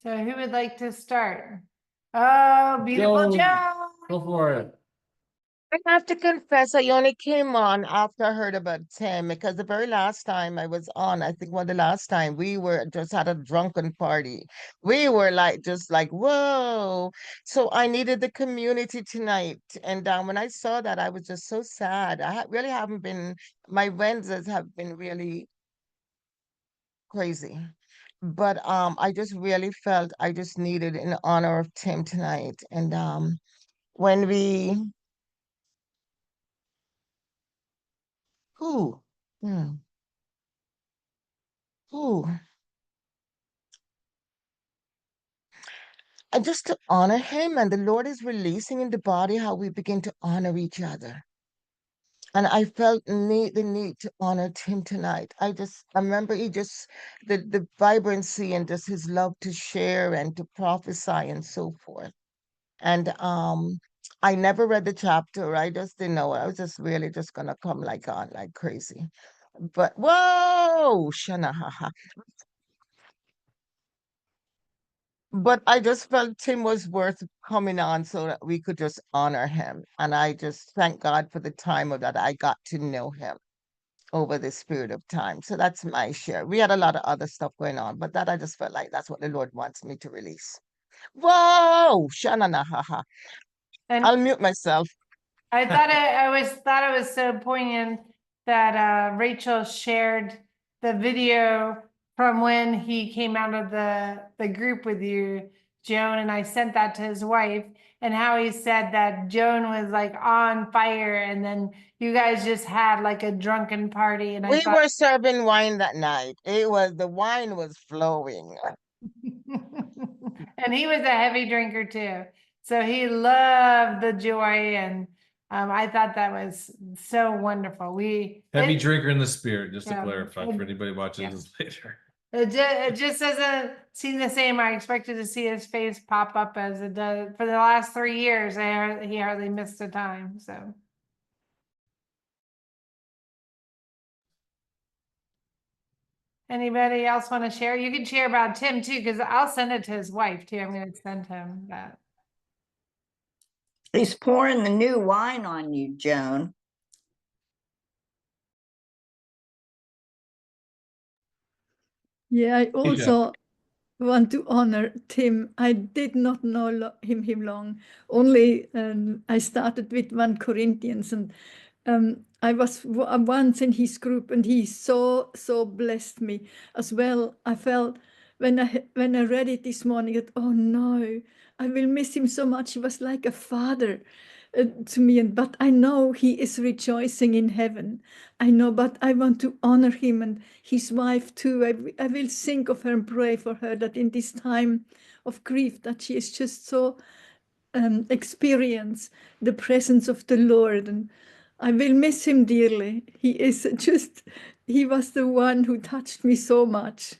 So who would like to start? Oh, beautiful Joe. Go for it. I have to confess, I only came on after I heard about Tim, because the very last time I was on, I think the last time we were just had a drunken party. We were just like, whoa. So I needed the community tonight. And when I saw that, I was just so sad. I really haven't been, my Wednesdays have been really crazy. But I just really felt I just needed in honor of Tim tonight. And when we Who? Hmm. Who? And just to honor him, and the Lord is releasing in the body how we begin to honor each other. And I felt the need to honor him tonight. I remember the vibrancy and just his love to share and to prophesy and so forth. And I never read the chapter. I just didn't know. I was just really just gonna come on like crazy. But whoa, Shana, but I just felt Tim was worth coming on so that we could just honor him. And I just thank God for the time of that I got to know him over this period of time. So that's my share. We had a lot of other stuff going on, but that I just felt like that's what the Lord wants me to release. Whoa, Shanana, haha. And I'll mute myself. I thought it was so poignant that Rachel shared the video from when he came out of the group with you, Joan, and I sent that to his wife, and how he said that Joan was like on fire, and then you guys just had like a drunken party. And We were serving wine that night. The wine was flowing. And he was a heavy drinker too. So he loved the joy, and I thought that was so wonderful. Heavy drinker in the spirit, just to Yeah. clarify for anybody watching Yeah. this later. It just doesn't seem the same. I expected to see his face pop up as it does for the last 3 years. He hardly missed a time. So. Anybody else want to share? You can share about Tim too, because I'll send it to his wife too. I'm going to send him that. He's pouring the new wine on you, Joan. Yeah, I also want to honor Tim. I did not know him long. Only I started with 1 Corinthians, and I was once in his group, and he so blessed me as well. I felt when I read it this morning that, oh no, I will miss him so much. He was like a father to me, but I know he is rejoicing in heaven. I know, but I want to honor him and his wife too. I will think of her and pray for her, that in this time of grief, that she is just so experience the presence of the Lord. And I will miss him dearly. He was the one who touched me so much.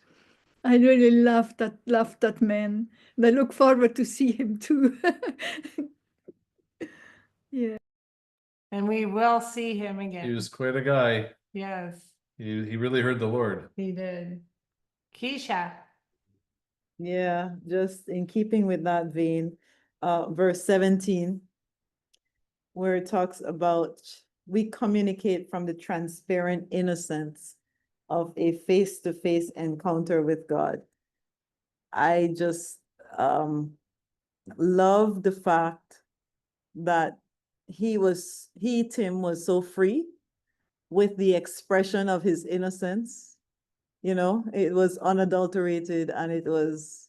I really love that man. And I look forward to see him too. Yeah. And we will see him again. He was quite a guy. Yes. He really heard the Lord. He did. Keisha. Yeah, just in keeping with that vein, verse 17, where it talks about we communicate from the transparent innocence of a face-to-face encounter with God. I just love the fact that Tim was so free with the expression of his innocence. It was unadulterated, and it was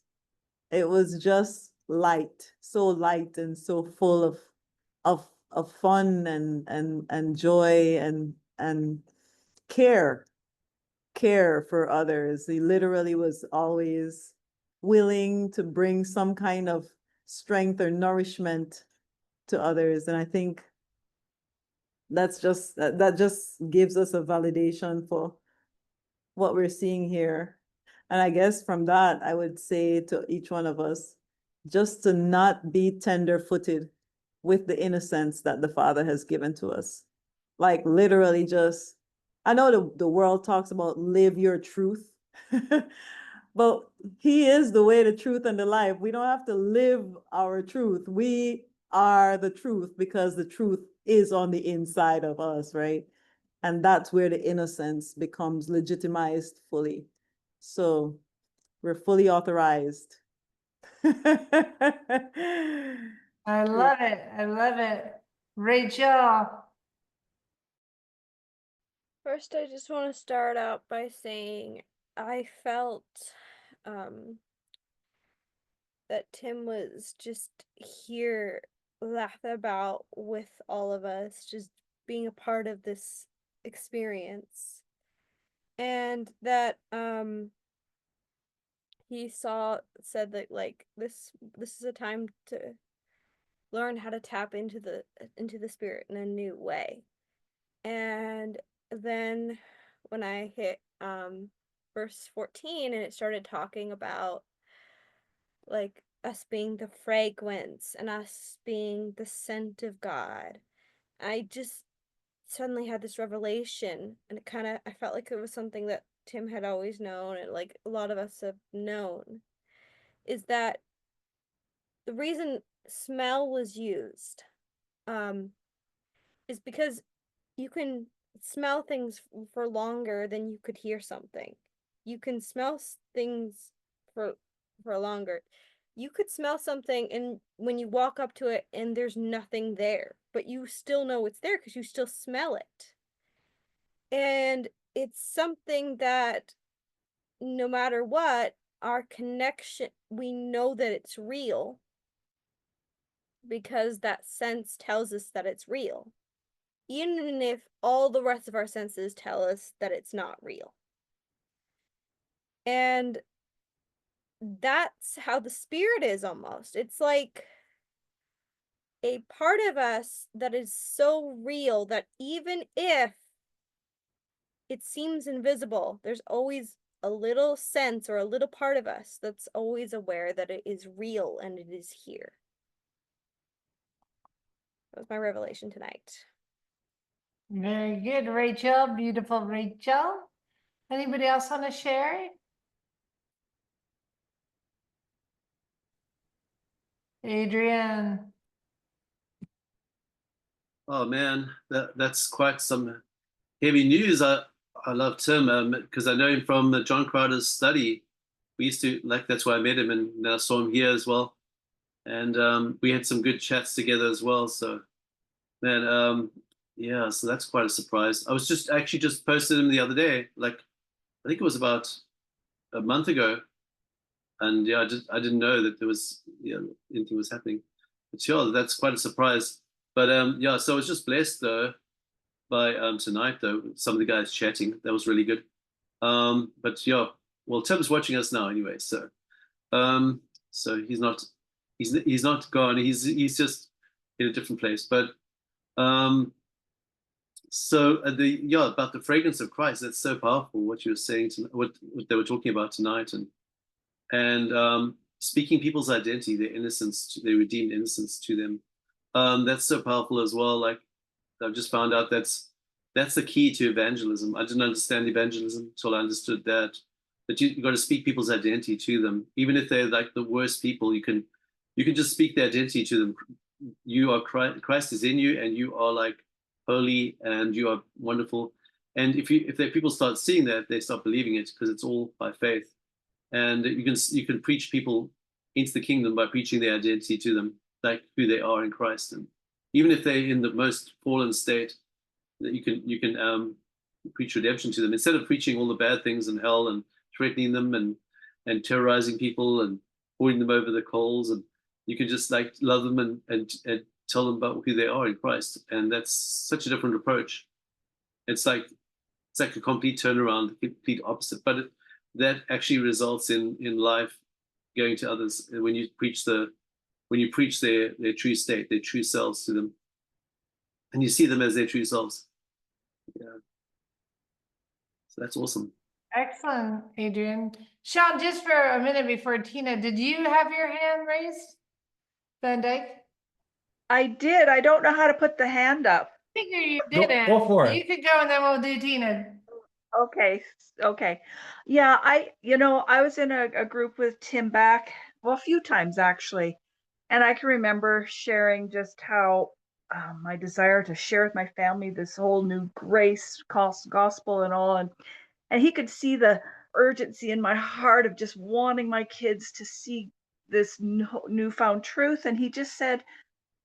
just light, so light and so full of fun and joy and care for others. He literally was always willing to bring some kind of strength or nourishment to others. And I think that just gives us a validation for what we're seeing here. And I guess from that, I would say to each one of us, just to not be tender-footed with the innocence that the Father has given to us. Like literally just, I know the world talks about live your truth, But he is the way, the truth, and the life. We don't have to live our truth. We are the truth because the truth is on the inside of us, right? And that's where the innocence becomes legitimized fully. So we're fully authorized. I love it. I love it. Rachel. First, I just want to start out by saying I felt that Tim was just here laughing about with all of us, just being a part of this experience. And that he said that like this is a time to learn how to tap into the spirit in a new way. And then when I hit verse 14 and it started talking about like us being the fragrance and us being the scent of God, I just suddenly had this revelation, and I felt like it was something that Tim had always known, and like a lot of us have known, is that the reason smell was used is because you can smell things for longer than you could hear something. You can smell things for longer. You could smell something, and when you walk up to it and there's nothing there, but you still know it's there because you still smell it. And it's something that no matter what, our connection, we know that it's real because that sense tells us that it's real, even if all the rest of our senses tell us that it's not real. And that's how the spirit is almost. It's like a part of us that is so real that even if it seems invisible, there's always a little sense or a little part of us that's always aware that it is real and it is here. That was my revelation tonight. Very good, Rachel. Beautiful, Rachel. Anybody else want to share? Adrian. Oh man, that's quite some heavy news. I love Tim because I know him from John Crowder's study. We used to that's why I met him, and now saw him here as well. And we had some good chats together as well. So man, yeah, so that's quite a surprise. I was just posted him the other day, like I think it was about a month ago, and yeah, I didn't know that there was anything was happening. But sure, that's quite a surprise. But yeah, so I was just blessed though by tonight though, some of the guys chatting. That was really good. But yeah, well, Tim's watching us now anyway, so so he's not gone. He's just in a different place. But so about the fragrance of Christ, that's so powerful. What you were saying, what they were talking about tonight, and speaking people's identity, their innocence, their redeemed innocence to them. That's so powerful as well. Like I've just found out that's the key to evangelism. I didn't understand evangelism until I understood that you got to speak people's identity to them, even if they're like the worst people. You can just speak their identity to them. You are Christ is in you, and you are like holy, and you are wonderful. And if people start seeing that, they start believing it because it's all by faith. And you can preach people into the kingdom by preaching their identity to them, like who they are in Christ. And even if they're in the most fallen state, that you can preach redemption to them instead of preaching all the bad things and hell and threatening them and terrorizing people and pouring them over the coals. And you can just like love them and tell them about who they are in Christ. And that's such a different approach. It's like a complete turnaround, the complete opposite. But that actually results in life going to others when you preach their true state, their true selves to them, and you see them as their true selves. Yeah. So that's awesome. Excellent, Adrian. Sean, just for a minute before Tina, did you have your hand raised? Van Dyke? I did. I don't know how to put the hand up. I figure you Go didn't. for it. You could go and then we'll do Tina. Okay, okay. Yeah, I was in a group with Tim back, well, a few times actually. And I can remember sharing just how my desire to share with my family this whole new grace gospel and all. And he could see the urgency in my heart of just wanting my kids to see this newfound truth. And he just said,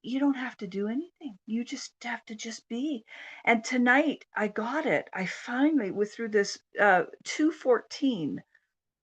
you don't have to do anything. You just have to just be. And tonight I got it. I finally, with through this 2:14,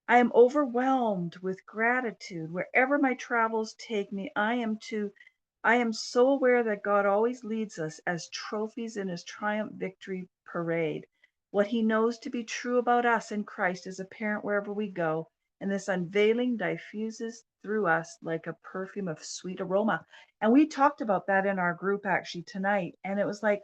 I am overwhelmed with gratitude. Wherever my travels take me, I am so aware that God always leads us as trophies in his triumph victory parade. What he knows to be true about us in Christ is apparent wherever we go, and this unveiling diffuses through us like a perfume of sweet aroma. And we talked about that in our group actually tonight, and it was like,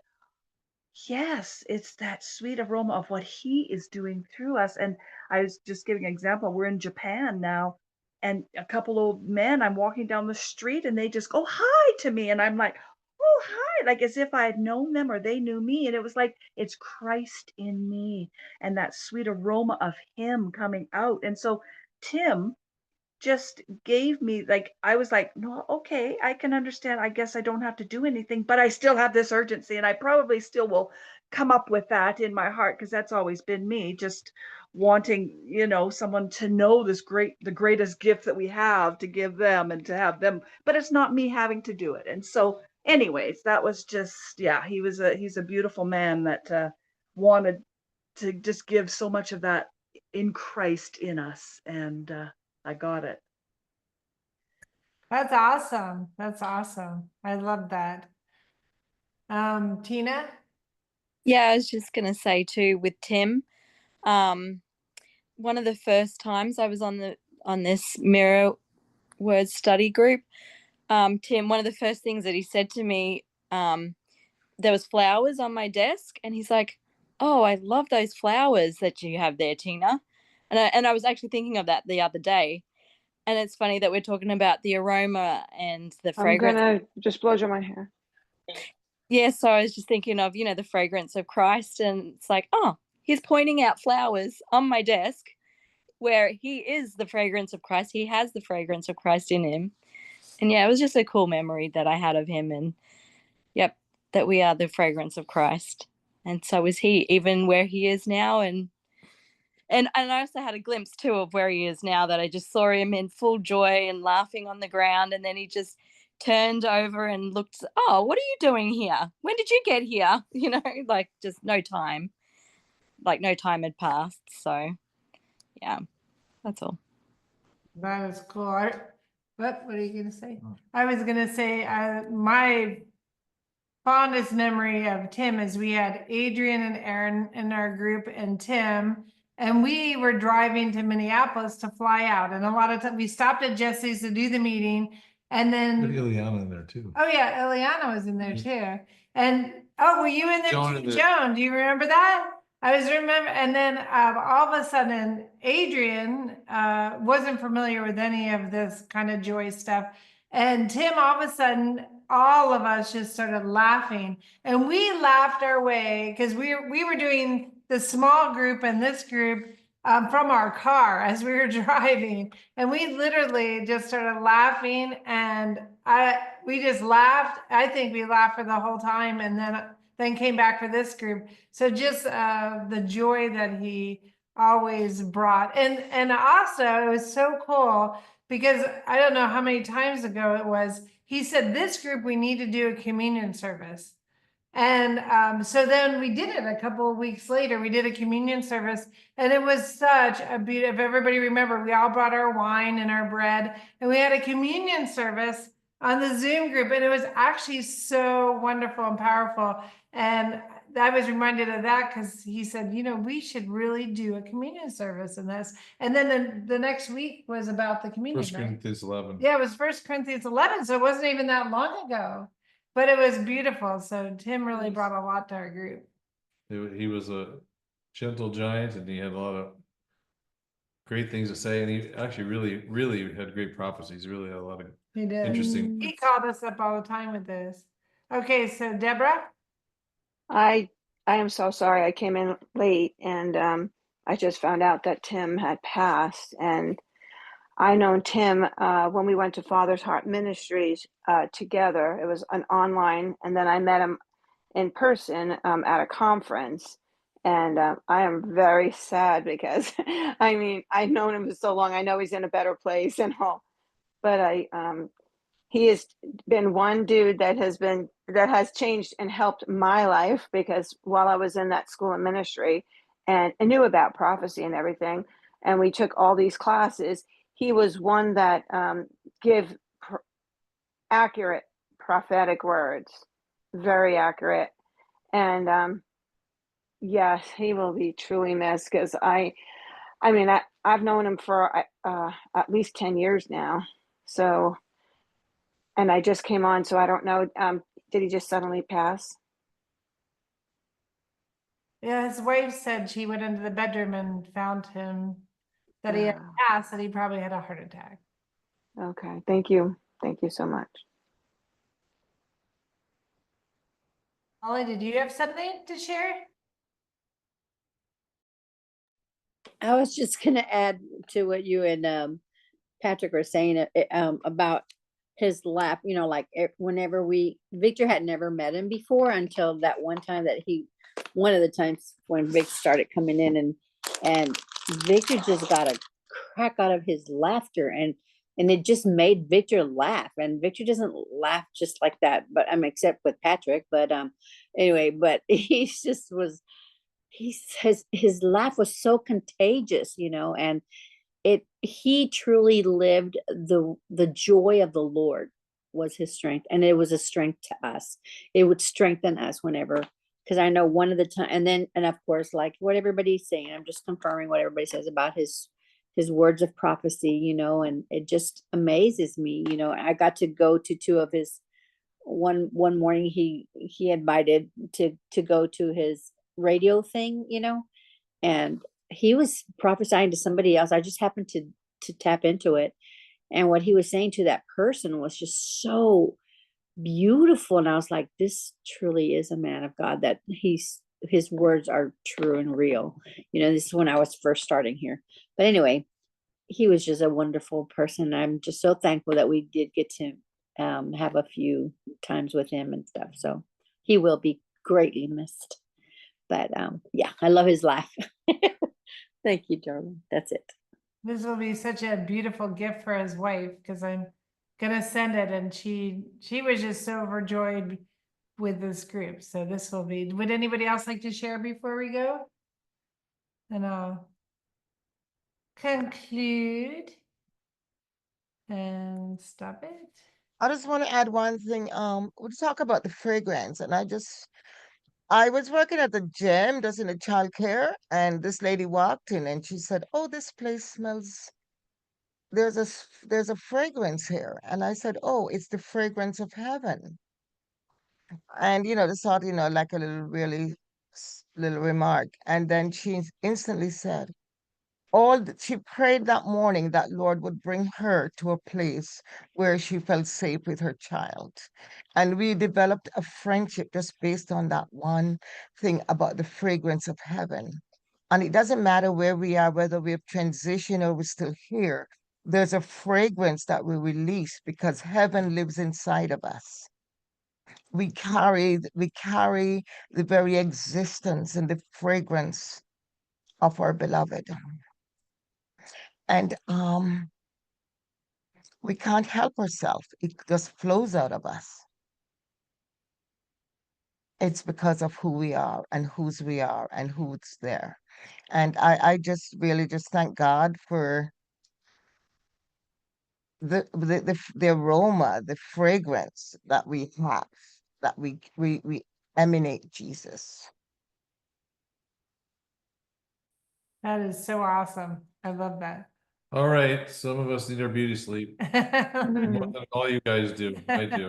yes, it's that sweet aroma of what he is doing through us. And I was just giving an example. We're in Japan now, and a couple old men, I'm walking down the street and they just go hi to me. And I'm like, oh, hi, like as if I had known them or they knew me. And it was like, it's Christ in me and that sweet aroma of him coming out. And so, Tim, just gave me like I was like, no, okay, I can understand. I guess I don't have to do anything, but I still have this urgency, and I probably still will come up with that in my heart because that's always been me, just wanting, someone to know the greatest gift that we have to give them and to have them, but it's not me having to do it. And so, anyways, that was just yeah, he's a beautiful man that wanted to just give so much of that in Christ in us, and I got it. That's awesome. That's awesome. I love that. Tina? Yeah, I was just gonna say too with Tim, one of the first times I was on this MirrorWord study group, Tim, one of the first things that he said to me, there was flowers on my desk, and he's like, "Oh, I love those flowers that you have there, Tina." And I was actually thinking of that the other day. And it's funny that we're talking about the aroma and the fragrance. I'm gonna just blow dry my hair. Yeah, so I was just thinking of, the fragrance of Christ, and it's like, oh, he's pointing out flowers on my desk where he is the fragrance of Christ. He has the fragrance of Christ in him. And yeah, it was just a cool memory that I had of him, and yep, that we are the fragrance of Christ. And so is he, even where he is now. And I also had a glimpse too of where he is now, that I just saw him in full joy and laughing on the ground, and then he just turned over and looked, oh, what are you doing here? When did you get here? Like just no time had passed. So yeah, that's all. That is cool. What are you gonna say? I was gonna say my fondest memory of Tim is we had Adrian and Aaron in our group and Tim, and we were driving to Minneapolis to fly out. And a lot of times we stopped at Jesse's to do the meeting, and then Ileana in there too. oh yeah, Ileana was in there too. And were you in there Joan too? Joan, do you remember that? I was and then all of a sudden Adrian wasn't familiar with any of this kind of joy stuff. And Tim, all of a sudden, all of us just started laughing. And we laughed our way because we were doing the small group and this group from our car as we were driving. And we literally just started laughing, and we just laughed. I think we laughed for the whole time, and then came back for this group. So just the joy that he always brought. And also it was so cool because I don't know how many times ago it was, he said, this group, we need to do a communion service. And so then we did it a couple of weeks later. We did a communion service, and it was such a beautiful, if everybody remember, we all brought our wine and our bread, and we had a communion service on the Zoom group, and it was actually so wonderful and powerful. And I was reminded of that because he said, we should really do a communion service in this. And then the next week was about the communion. 1 Corinthians 11. Yeah, it was 1 Corinthians 11, so it wasn't even that long ago. But it was beautiful. So Tim really brought a lot to our group. He was a gentle giant, and he had a lot of great things to say. And he actually really, really had great prophecies. He really had a lot of interesting. He called us up all the time with this. Okay, so Deborah? I I am so sorry. I came in late and I just found out that Tim had passed. And I known Tim when we went to Father's Heart Ministries together. It was an online, and then I met him in person at a conference. And I am very sad because I mean, I've known him for so long. I know he's in a better place and all, but he has been one dude that has changed and helped my life, because while I was in that school of ministry and I knew about prophecy and everything, and we took all these classes, he was one that give accurate prophetic words, very accurate. And yes, he will be truly missed, because I've known him for at least 10 years now. So, and I just came on, so I don't know. Did he just suddenly pass? Yeah, his wife said she went into the bedroom and found him, that he had passed, that he probably had a heart attack. Okay, thank you. Thank you so much. Holly, did you have something to share? I was just going to add to what you and Patrick were saying about his laugh. You know, like whenever Victor had never met him before until that one time that one of the times when Vic started coming in, and Victor just got a crack out of his laughter, and it just made Victor laugh. And Victor doesn't laugh just like that, but except with Patrick. But anyway, but he just was. He says his laugh was so contagious, you know, and he truly lived the joy of the Lord was his strength, and it was a strength to us. It would strengthen us whenever, because I know one of the time, and of course, like what everybody's saying, I'm just confirming what everybody says about his words of prophecy, you know, and it just amazes me, you know. I got to go to two of his one morning. He invited to go to his radio thing, you know, and he was prophesying to somebody else. I just happened to tap into it, and what he was saying to that person was just so beautiful. And I was like, this truly is a man of God, that his words are true and real. You know, this is when I was first starting here. But anyway, he was just a wonderful person. I'm just so thankful that we did get to have a few times with him and stuff. So he will be greatly missed. But yeah, I love his laugh. Thank you, darling. That's it. This will be such a beautiful gift for his wife, because I'm gonna send it, and she was just so overjoyed with this group. So this will be. Would anybody else like to share before we go? And I'll conclude and stop it. I just want to add one thing. We'll talk about the fragrance, and I was working at the gym, just in the childcare, and this lady walked in and she said, "Oh, this place smells. There's a fragrance here." And I said, "Oh, it's the fragrance of heaven." And just thought, like a little really little remark. And then she instantly said, she prayed that morning that Lord would bring her to a place where she felt safe with her child. And we developed a friendship just based on that one thing about the fragrance of heaven. And it doesn't matter where we are, whether we've transitioned or we're still here, there's a fragrance that we release because heaven lives inside of us. We carry the very existence and the fragrance of our beloved. And we can't help ourselves. It just flows out of us. It's because of who we are and whose we are and who's there. And I just really just thank God for the aroma, the fragrance that we have, that we emanate Jesus. That is so awesome. I love that. All right, some of us need our beauty sleep more than all you guys do. I do.